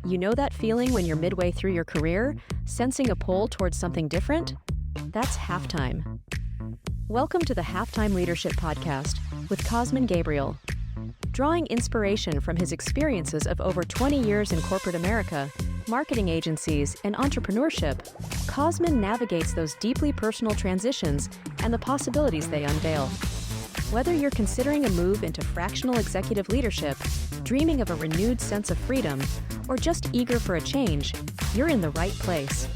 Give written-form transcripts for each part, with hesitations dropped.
You know that feeling when you're midway through your career, sensing a pull towards something different? That's halftime. Welcome to the Halftime Leadership Podcast with Cosmin Gabriel. Drawing inspiration from his experiences of over 20 years in corporate America, marketing agencies, and entrepreneurship, Cosmin navigates those deeply personal transitions and the possibilities they unveil. Whether you're considering a move into fractional executive leadership, dreaming of a renewed sense of freedom, or just eager for a change, you're in the right place.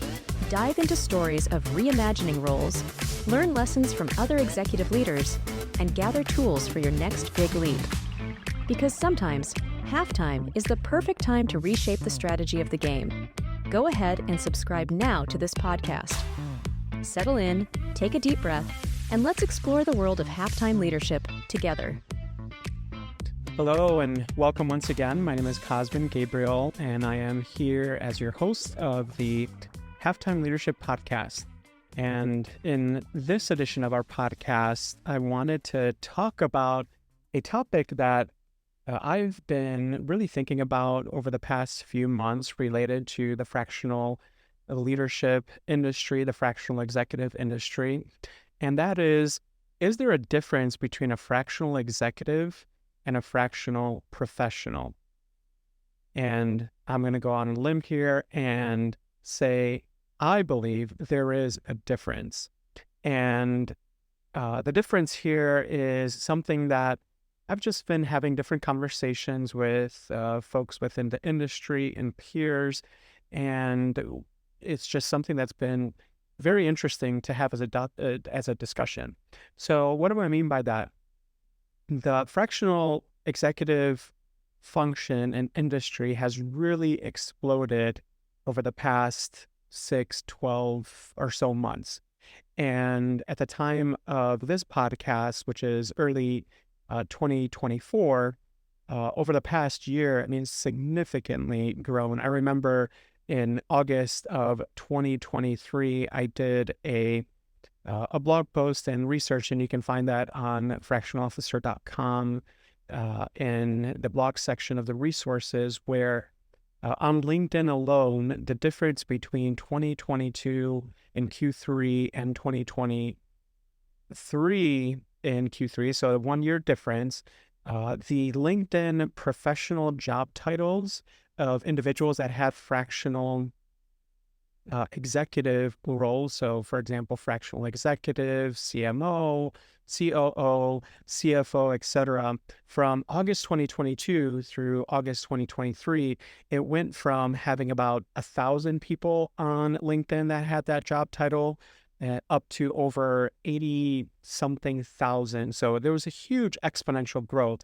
Dive into stories of reimagining roles, learn lessons from other executive leaders, and gather tools for your next big leap. Because sometimes, halftime is the perfect time to reshape the strategy of the game. Go ahead and subscribe now to this podcast. Settle in, take a deep breath, and let's explore the world of halftime leadership together. Hello and welcome once again. My name is Cosmin Gabriel, and I am here as your host of the Halftime Leadership Podcast. And in this edition of our podcast, I wanted to talk about a topic that I've been really thinking about over the past few months related to the fractional leadership industry, the fractional executive industry. And that is there a difference between a fractional executive and a fractional professional? And I'm going to go on a limb here and say, I believe there is a difference. And the difference here is something that I've just been having different conversations with folks within the industry and peers. And it's just something that's been very interesting to have as a discussion. So what do I mean by that? The fractional executive function and industry has really exploded over the past 6, 12 or so months. And at the time of this podcast, which is early 2024, over the past year, significantly grown. I remember in August of 2023, I did a blog post and research, and you can find that on fractionalofficer.com in the blog section of the resources, where on LinkedIn alone, the difference between 2022 in Q3 and 2023 in Q3, so a 1 year difference, the LinkedIn professional job titles of individuals that had fractional executive roles. So, for example, fractional executive, CMO, COO, CFO, etc. From August 2022 through August 2023, it went from having about 1,000 people on LinkedIn that had that job title up to over 80-something thousand. So there was a huge exponential growth.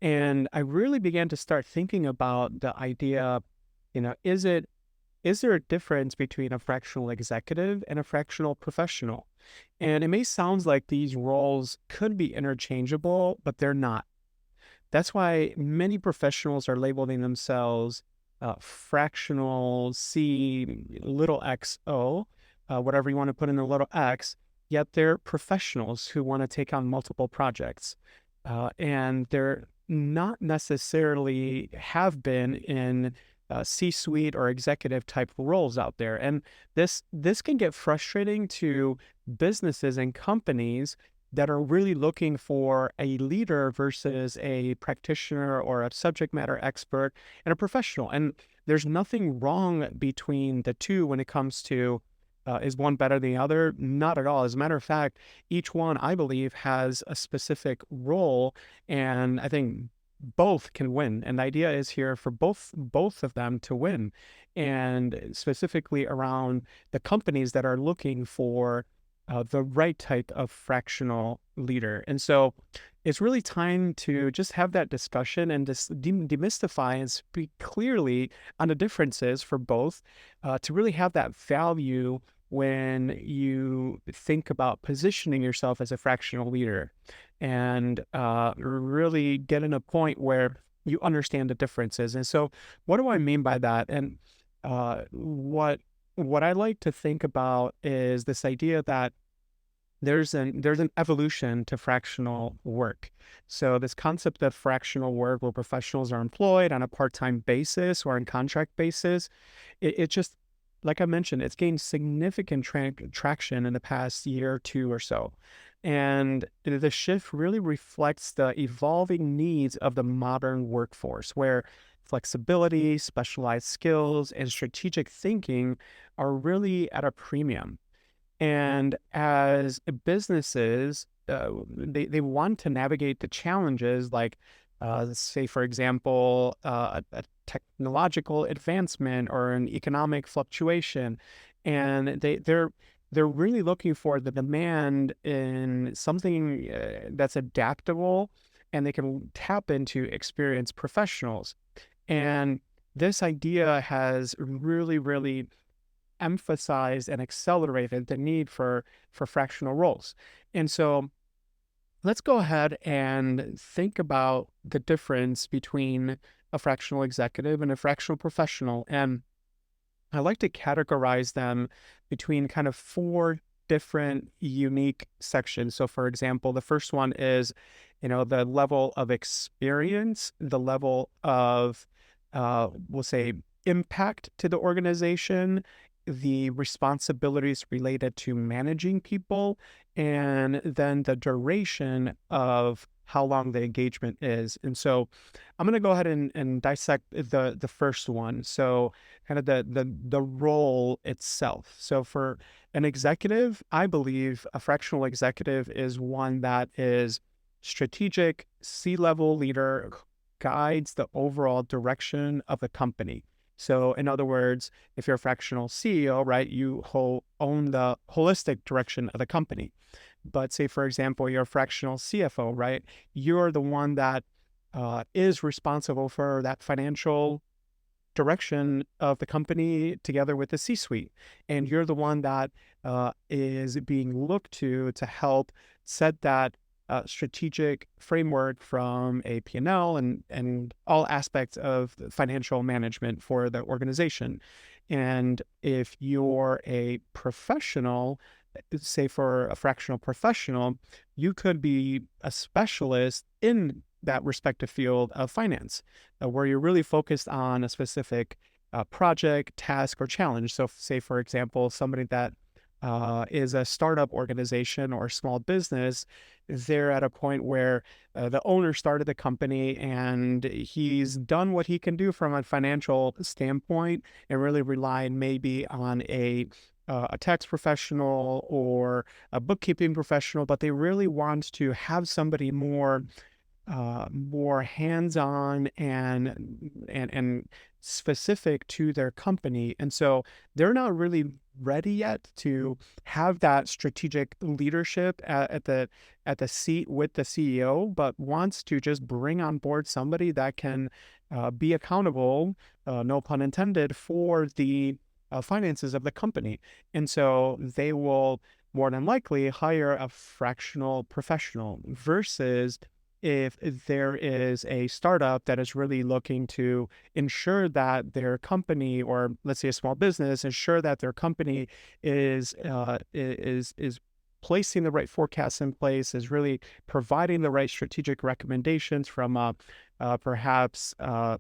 And I really began to start thinking about the idea, is there a difference between a fractional executive and a fractional professional? And it may sound like these roles could be interchangeable, but they're not. That's why many professionals are labeling themselves fractional XO, whatever you want to put in the little x, yet they're professionals who want to take on multiple projects. And they're not necessarily have been in C-suite or executive type roles out there. And this can get frustrating to businesses and companies that are really looking for a leader versus a practitioner or a subject matter expert and a professional. And there's nothing wrong between the two when it comes to is one better than the other? Not at all. As a matter of fact, each one, I believe, has a specific role, and I think both can win. And the idea is here for both of them to win, and specifically around the companies that are looking for the right type of fractional leader. And so it's really time to just have that discussion and just demystify and speak clearly on the differences for both, to really have that value when you think about positioning yourself as a fractional leader, and really get in a point where you understand the differences. And so what do I mean by that? And what I like to think about is this idea that there's an evolution to fractional work. So this concept of fractional work where professionals are employed on a part-time basis or on contract basis, it just, like I mentioned, it's gained significant traction in the past year or two or so. And the shift really reflects the evolving needs of the modern workforce, where flexibility, specialized skills, and strategic thinking are really at a premium. And as businesses, they want to navigate the challenges like, say, for example, a technological advancement or an economic fluctuation. And they're really looking for the demand in something that's adaptable and they can tap into experienced professionals. And this idea has really emphasized and accelerated the need for fractional roles. And so let's go ahead and think about the difference between a fractional executive and a fractional professional. And I like to categorize them between kind of four different unique sections. So, for example, the first one is, the level of experience, the level of, we'll say, impact to the organization, the responsibilities related to managing people, and then the duration of how long the engagement is. And so I'm going to go ahead and dissect the first one. So kind of the role itself. So for an executive, I believe a fractional executive is one that is strategic, C-level leader, guides the overall direction of the company. So in other words, if you're a fractional CEO, right, you own the holistic direction of the company. But say, for example, you're a fractional CFO, right? You're the one that is responsible for that financial direction of the company together with the C-suite. And you're the one that is being looked to help set that strategic framework from a P&L and all aspects of financial management for the organization. And if you're a professional, say for a fractional professional, you could be a specialist in that respective field of finance, where you're really focused on a specific project, task, or challenge. So, say, for example, somebody that is a startup organization or small business, they're at a point where the owner started the company and he's done what he can do from a financial standpoint and really relied maybe on a tax professional or a bookkeeping professional, but they really want to have somebody more hands-on and specific to their company. And so they're not really ready yet to have that strategic leadership at the seat with the CEO, but wants to just bring on board somebody that can be accountable, no pun intended, for the finances of the company. And so they will more than likely hire a fractional professional versus if there is a startup that is really looking to ensure that their company, or let's say a small business, ensure that their company is placing the right forecasts in place, is really providing the right strategic recommendations from perhaps a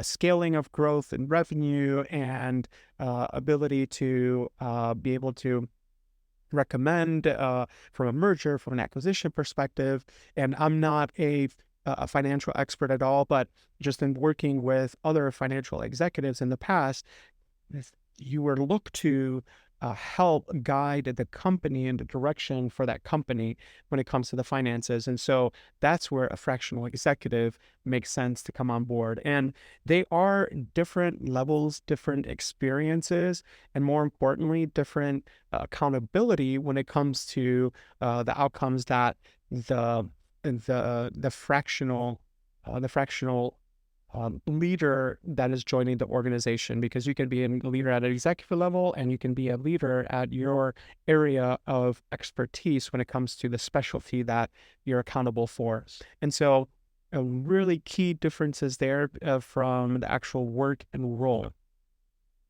scaling of growth and revenue and ability to be able to recommend from a merger, from an acquisition perspective. And I'm not a financial expert at all, but just in working with other financial executives in the past, you were looked to help guide the company in the direction for that company when it comes to the finances. And so that's where a fractional executive makes sense to come on board. And they are different levels, different experiences, and more importantly, different accountability when it comes to the outcomes that the fractional leader that is joining the organization, because you can be a leader at an executive level and you can be a leader at your area of expertise when it comes to the specialty that you're accountable for. And so really key differences there from the actual work and role.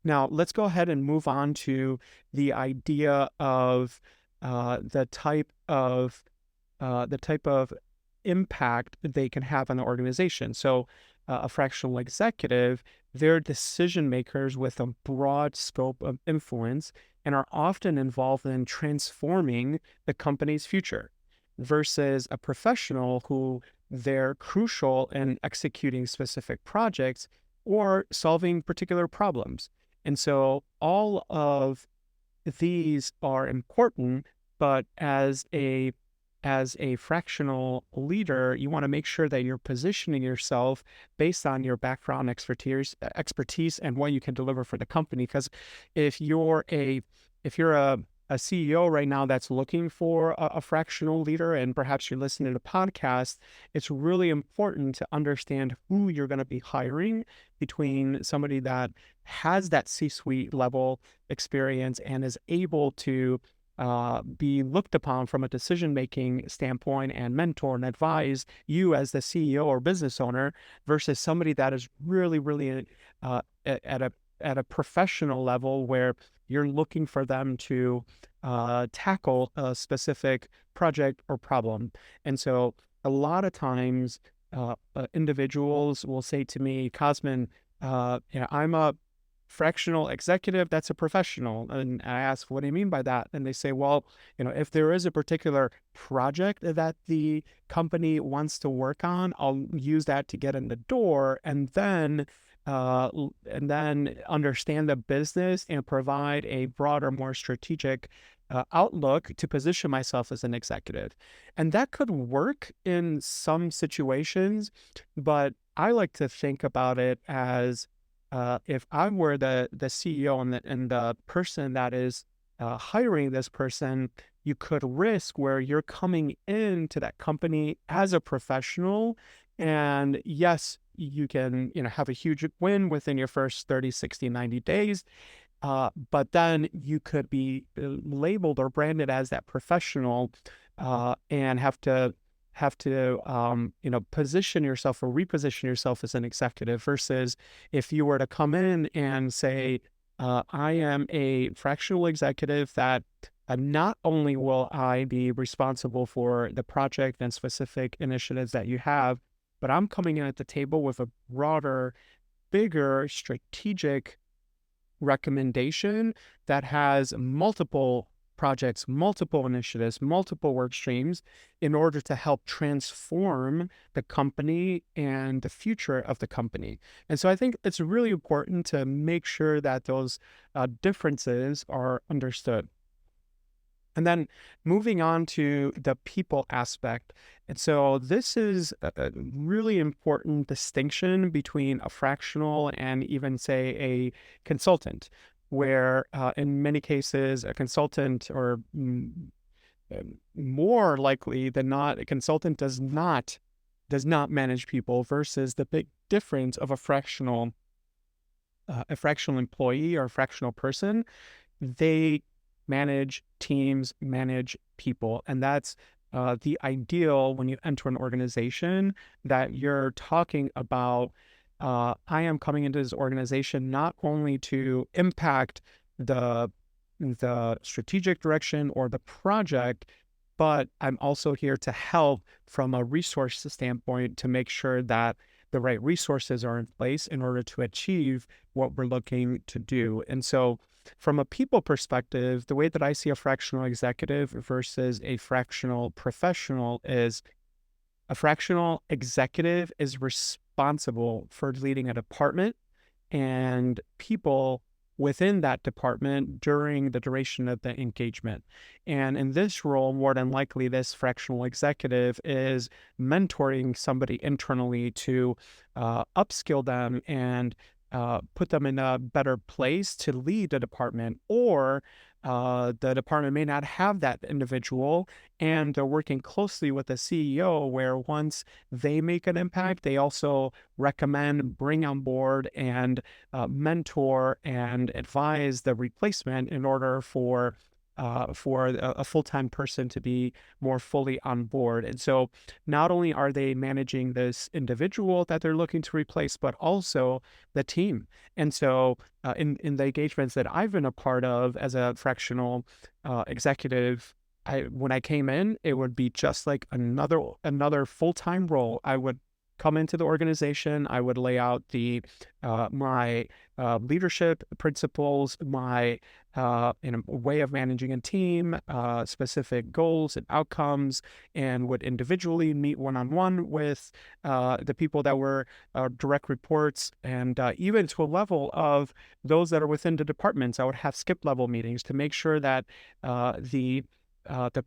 Now, let's go ahead and move on to the idea of the type of impact they can have on the organization. So, a fractional executive, they're decision makers with a broad scope of influence and are often involved in transforming the company's future, versus a professional who they're crucial in executing specific projects or solving particular problems. And so all of these are important, but as a fractional leader, you want to make sure that you're positioning yourself based on your background expertise and what you can deliver for the company. Because if you're a CEO right now that's looking for a fractional leader, and perhaps you're listening to the podcast, it's really important to understand who you're going to be hiring, between somebody that has that C-suite level experience and is able to be looked upon from a decision-making standpoint and mentor and advise you as the CEO or business owner, versus somebody that is really, really at a professional level where you're looking for them to tackle a specific project or problem. And so a lot of times individuals will say to me, Cosmin, I'm a fractional executive that's a professional. And I ask, what do you mean by that? And they say, well, if there is a particular project that the company wants to work on, I'll use that to get in the door, and then understand the business and provide a broader, more strategic outlook to position myself as an executive. And that could work in some situations, but I like to think about it as, if I were the CEO and the person that is hiring this person, you could risk where you're coming into that company as a professional. And yes, you can have a huge win within your first 30, 60, 90 days. But then you could be labeled or branded as that professional, and have to position yourself or reposition yourself as an executive, versus if you were to come in and say, I am a fractional executive that not only will I be responsible for the project and specific initiatives that you have, but I'm coming in at the table with a broader, bigger strategic recommendation that has multiple projects, multiple initiatives, multiple work streams, in order to help transform the company and the future of the company. And so I think it's really important to make sure that those differences are understood. And then moving on to the people aspect. And so this is a really important distinction between a fractional and even, say, a consultant, where in many cases, a consultant, or more likely than not, a consultant does not manage people, versus the big difference of a fractional employee or a fractional person. They manage teams, manage people. And that's the ideal when you enter an organization, that you're talking about, I am coming into this organization not only to impact the strategic direction or the project, but I'm also here to help from a resource standpoint to make sure that the right resources are in place in order to achieve what we're looking to do. And so from a people perspective, the way that I see a fractional executive versus a fractional professional is, a fractional executive is responsible for leading a department and people within that department during the duration of the engagement. And in this role, more than likely, this fractional executive is mentoring somebody internally to upskill them and put them in a better place to lead the department. Or the department may not have that individual, and they're working closely with the CEO, where once they make an impact, they also recommend, bring on board, and mentor and advise the replacement in order for a full-time person to be more fully on board. And so not only are they managing this individual that they're looking to replace, but also the team. And so in the engagements that I've been a part of as a fractional executive, when I came in, it would be just like another full-time role. I would come into the organization. I would lay out my leadership principles, my way of managing a team, specific goals and outcomes, and would individually meet one-on-one with the people that were direct reports, and even to a level of those that are within the departments. I would have skip level meetings to make sure that the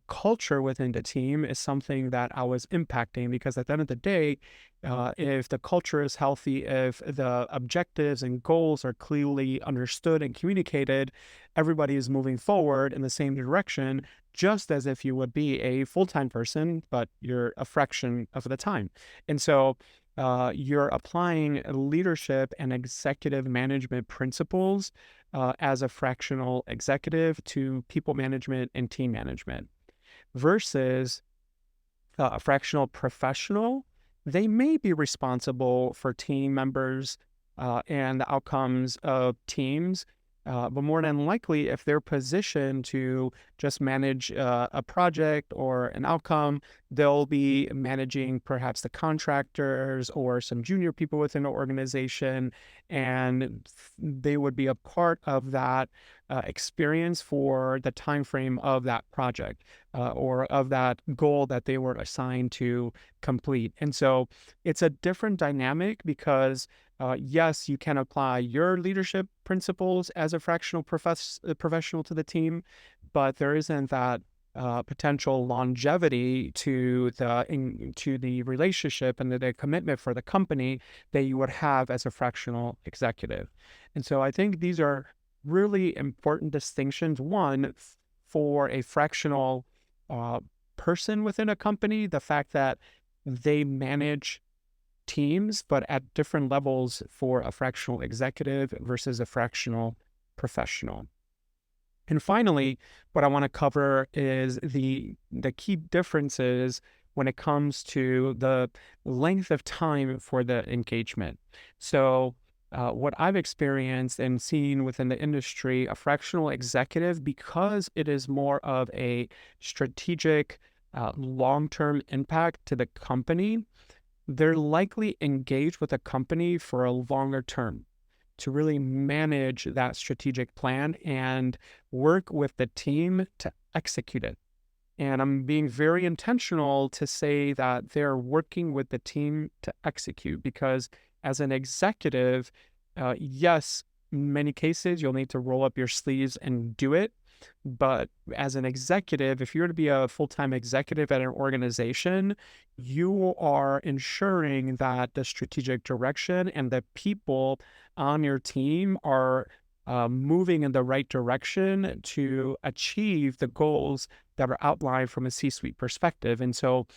culture within the team is something that I was impacting, because at the end of the day, if the culture is healthy, if the objectives and goals are clearly understood and communicated, everybody is moving forward in the same direction, just as if you would be a full-time person, but you're a fraction of the time. And so you're applying leadership and executive management principles as a fractional executive to people management and team management versus a fractional professional. They may be responsible for team members and the outcomes of teams, but more than likely, if they're positioned to just manage a project or an outcome, they'll be managing perhaps the contractors or some junior people within the organization, and they would be a part of that experience for the time frame of that project or of that goal that they were assigned to complete. And so it's a different dynamic because yes, you can apply your leadership principles as a fractional professional to the team, but there isn't that potential longevity to the relationship and the commitment for the company that you would have as a fractional executive. And so I think these are really important distinctions. One, for a fractional person within a company, the fact that they manage teams, but at different levels for a fractional executive versus a fractional professional. And finally, what I want to cover is the key differences when it comes to the length of time for the engagement. So what I've experienced and seen within the industry, a fractional executive, because it is more of a strategic, long-term impact to the company, they're likely engaged with a company for a longer term to really manage that strategic plan and work with the team to execute it. And I'm being very intentional to say that they're working with the team to execute, because as an executive, yes, in many cases, you'll need to roll up your sleeves and do it. But as an executive, if you're to be a full-time executive at an organization, you are ensuring that the strategic direction and the people on your team are moving in the right direction to achieve the goals that are outlined from a C-suite perspective. And so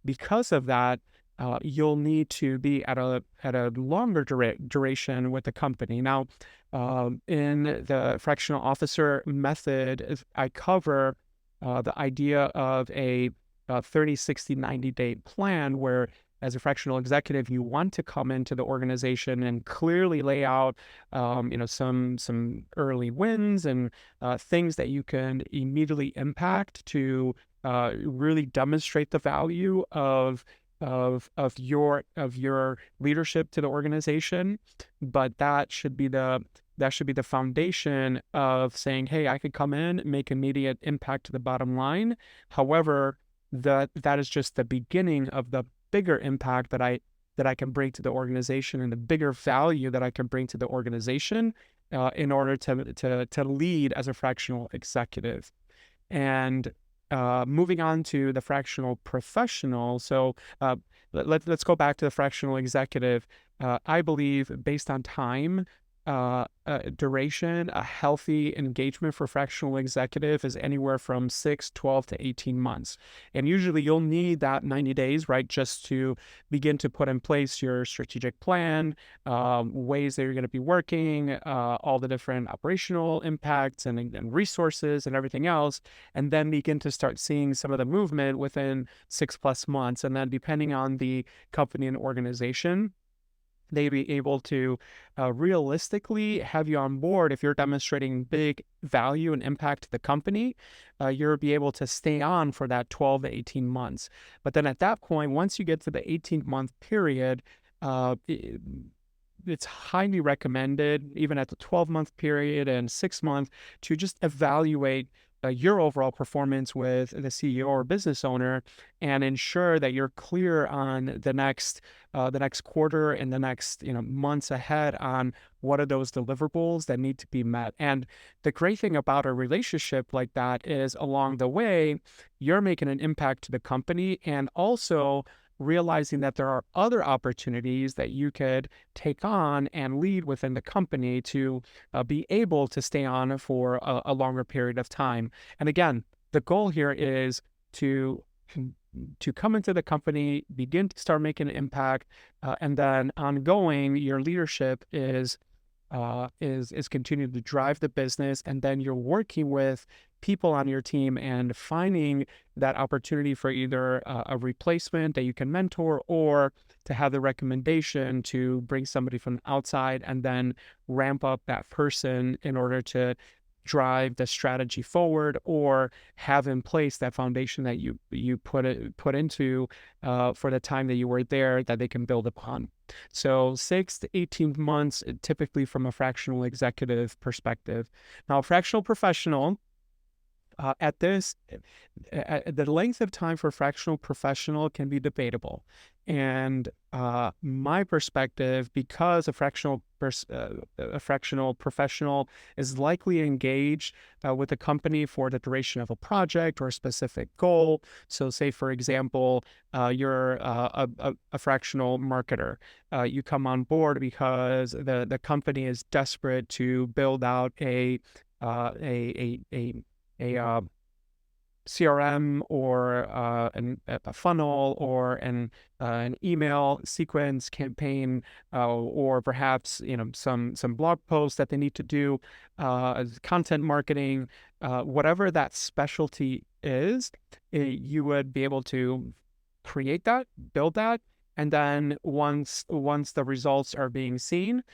because of that, you'll need to be at a longer duration with the company. Now, in the fractional officer method, I cover the idea of a 30, 60, 90-day plan where, as a fractional executive, you want to come into the organization and clearly lay out, some early wins and things that you can immediately impact to really demonstrate the value of your leadership to the organization. But that should be the foundation of saying, hey, I could come in, make immediate impact to the bottom line. However, that is just the beginning of the bigger impact that I can bring to the organization, and the bigger value that I can bring to the organization in order to lead as a fractional executive. And moving on to the fractional professional. So let's go back to the fractional executive. I believe, based on time, duration, a healthy engagement for fractional executive is anywhere from 6, 12 to 18 months. And usually you'll need that 90 days, right, just to begin to put in place your strategic plan, ways that you're going to be working, all the different operational impacts and resources and everything else, and then begin to start seeing some of the movement within 6+ months. And then depending on the company and organization, they'd be able to realistically have you on board. If you're demonstrating big value and impact to the company, you'll be able to stay on for that 12 to 18 months. But then at that point, once you get to the 18-month period, uh, i- it's highly recommended, even at the 12-month period and 6 month, to just evaluate your overall performance with the CEO or business owner, and ensure that you're clear on the next quarter and the next months ahead on what are those deliverables that need to be met. And the great thing about a relationship like that is, along the way, you're making an impact to the company, and also realizing that there are other opportunities that you could take on and lead within the company to be able to stay on for a longer period of time. And again, the goal here is to to come into the company, begin to start making an impact, and then ongoing, your leadership is continuing to drive the business, and then you're working with people on your team and finding that opportunity for either a replacement that you can mentor, or to have the recommendation to bring somebody from outside and then ramp up that person in order to drive the strategy forward, or have in place that foundation that you put into for the time that you were there, that they can build upon. So 6 to 18 months, typically from a fractional executive perspective. Now, a fractional professional, at this, the length of time for fractional professional can be debatable. And my perspective, because a fractional professional is likely engaged with a company for the duration of a project or a specific goal. So say, for example, you're a fractional marketer. You come on board because the company is desperate to build out uh, a, a, a CRM, or a funnel, or an email sequence campaign, or perhaps some blog posts that they need to do, content marketing, whatever that specialty is. You would be able to create that, build that, and then once the results are being seen,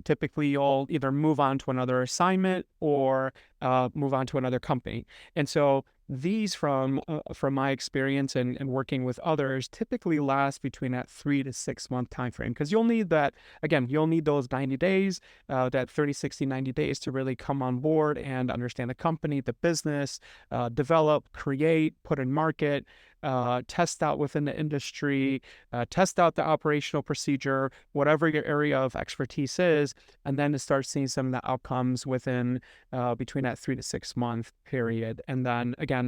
typically you'll either move on to another assignment, or move on to another company. And so these, from my experience and working with others, typically last between that 3 to 6 month time frame, because you'll need that. Again, you'll need those 90 days, that 30, 60, 90 days to really come on board and understand the company, the business, develop, create, put in market, test out within the industry, test out the operational procedure, whatever your area of expertise is, and then to start seeing some of the outcomes within between that 3 to 6 month period. And then again,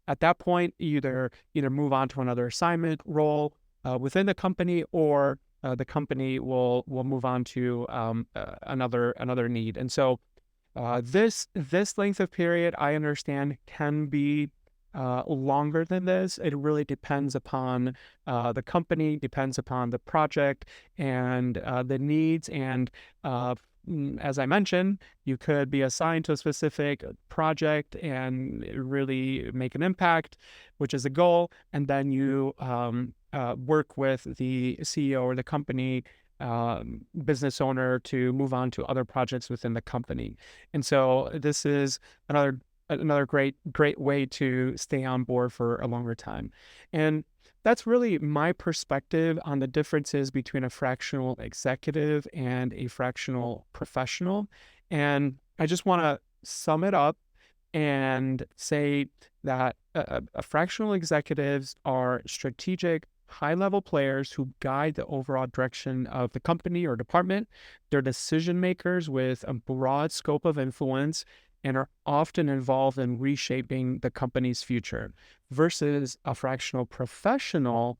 at that point, either move on to another assignment role within the company, or the company will move on to another need. And so this length of period, I understand, can be longer than this. It really depends upon the company, depends upon the project, and the needs. And as I mentioned, you could be assigned to a specific project and really make an impact, which is a goal. And then you work with the CEO or the company business owner to move on to other projects within the company. And so this is another great way to stay on board for a longer time. And that's really my perspective on the differences between a fractional executive and a fractional professional. And I just want to sum it up and say that fractional executives are strategic, high-level players who guide the overall direction of the company or department. They're decision makers with a broad scope of influence, and are often involved in reshaping the company's future. Versus a fractional professional,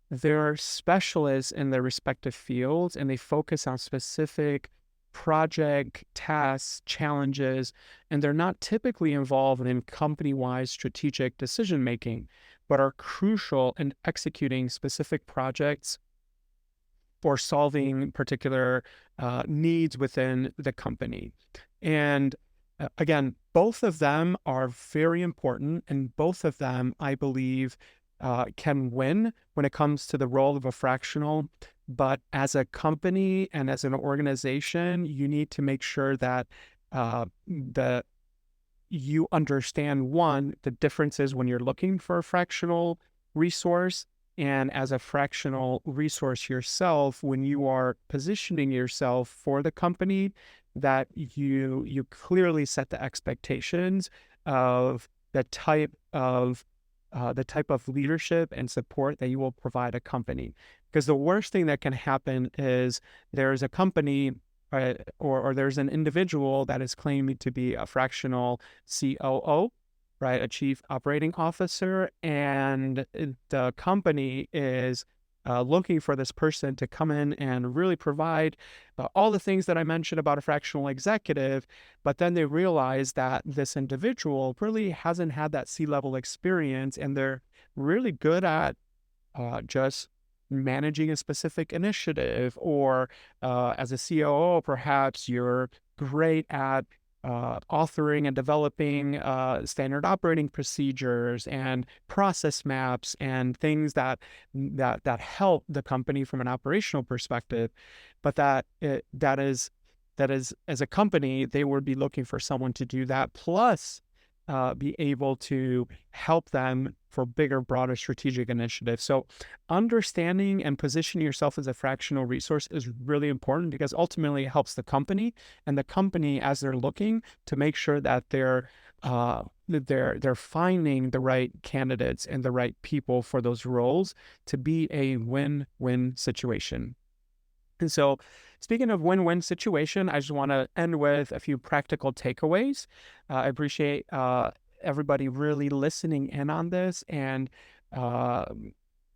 they're specialists in their respective fields, and they focus on specific project tasks, challenges, and they're not typically involved in company-wide strategic decision making, but are crucial in executing specific projects or solving particular needs within the company. And again, both of them are very important, and both of them, I believe, can win when it comes to the role of a fractional. But as a company and as an organization, you need to make sure that the you understand, one, the differences when you're looking for a fractional resource, and as a fractional resource yourself, when you are positioning yourself for the company, that you clearly set the expectations of the type of leadership and support that you will provide a company. Because the worst thing that can happen is there's a company, or there's an individual that is claiming to be a fractional COO, right, a chief operating officer, and the company is looking for this person to come in and really provide all the things that I mentioned about a fractional executive, but then they realize that this individual really hasn't had that C-level experience, and they're really good at just managing a specific initiative, or as a COO, perhaps you're great at authoring and developing standard operating procedures and process maps and things that help the company from an operational perspective. But that is as a company, they would be looking for someone to do that, plus be able to help them for bigger, broader strategic initiatives. So understanding and positioning yourself as a fractional resource is really important, because ultimately it helps the company, and the company, as they're looking to make sure that they're finding the right candidates and the right people for those roles to be a win-win situation. And so, speaking of win-win situation, I just want to end with a few practical takeaways. I appreciate everybody really listening in on this and uh,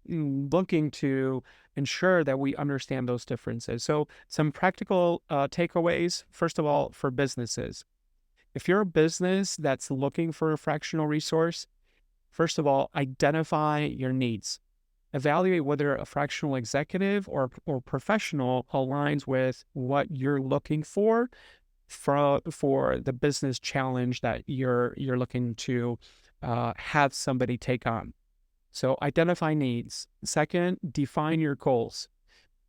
looking to ensure that we understand those differences. So, some practical takeaways, first of all, for businesses. If you're a business that's looking for a fractional resource, first of all, identify your needs. Evaluate whether a fractional executive or professional aligns with what you're looking for the business challenge that you're looking to have somebody take on. So identify needs. Second, define your goals.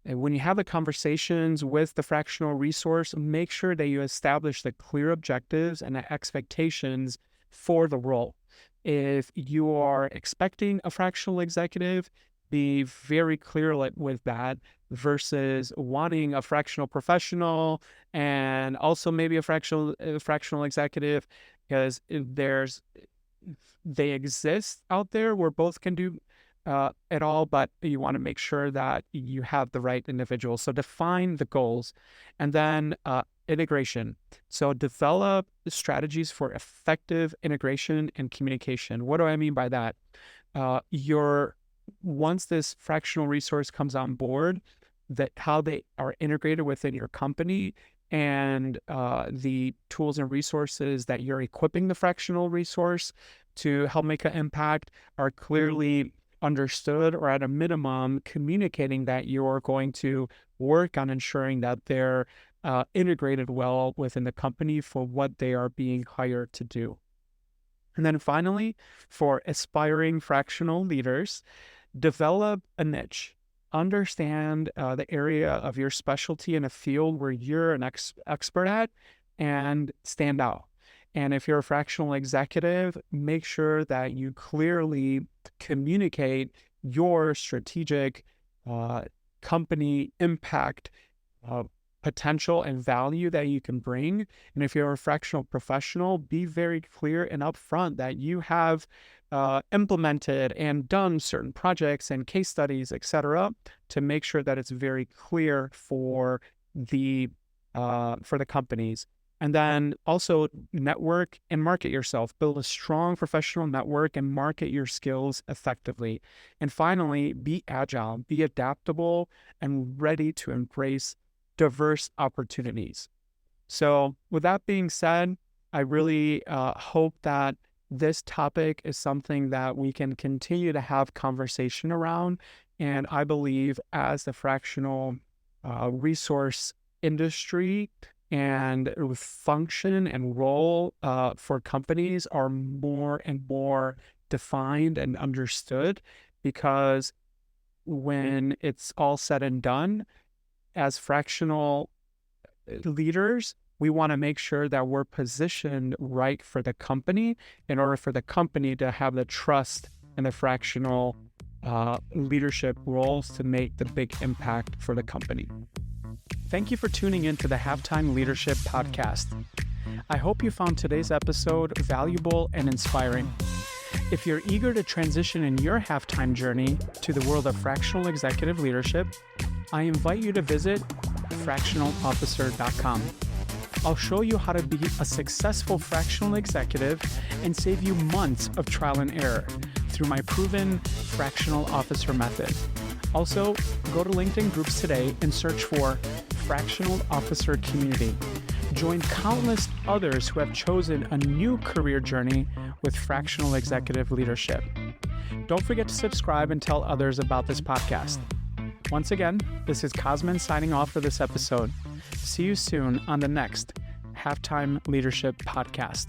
And when you have the conversations with the fractional resource, make sure that you establish the clear objectives and the expectations for the role. If you are expecting a fractional executive, be very clear with that, versus wanting a fractional professional and also maybe a fractional executive, because they exist out there where both can do it all, but you want to make sure that you have the right individual. So define the goals, and then integration. So develop strategies for effective integration and communication. What do I mean by that? Once this fractional resource comes on board, that how they are integrated within your company, and the tools and resources that you're equipping the fractional resource to help make an impact are clearly understood, or at a minimum communicating that you're going to work on ensuring that they're integrated well within the company for what they are being hired to do. And then finally, for aspiring fractional leaders, develop a niche. Understand the area of your specialty in a field where you're an expert at, and stand out. And if you're a fractional executive, make sure that you clearly communicate your strategic company impact, potential and value that you can bring. And if you're a fractional professional, be very clear and upfront that you have implemented and done certain projects and case studies, etc., to make sure that it's very clear for the companies. And then also network and market yourself. Build a strong professional network and market your skills effectively. And finally, be agile, be adaptable, and ready to embrace diverse opportunities. So with that being said, I really hope that this topic is something that we can continue to have conversation around. And I believe as the fractional resource industry and function and role for companies are more and more defined and understood, because when it's all said and done, as fractional leaders, we want to make sure that we're positioned right for the company in order for the company to have the trust and the fractional leadership roles to make the big impact for the company. Thank you for tuning in to the Halftime Leadership Podcast. I hope you found today's episode valuable and inspiring. If you're eager to transition in your halftime journey to the world of fractional executive leadership, I invite you to visit fractionalofficer.com. I'll show you how to be a successful fractional executive and save you months of trial and error through my proven fractional officer method. Also, go to LinkedIn groups today and search for Fractional Officer Community. Join countless others who have chosen a new career journey with fractional executive leadership. Don't forget to subscribe and tell others about this podcast. Once again, this is Cosmin signing off for this episode. See you soon on the next Halftime Leadership Podcast.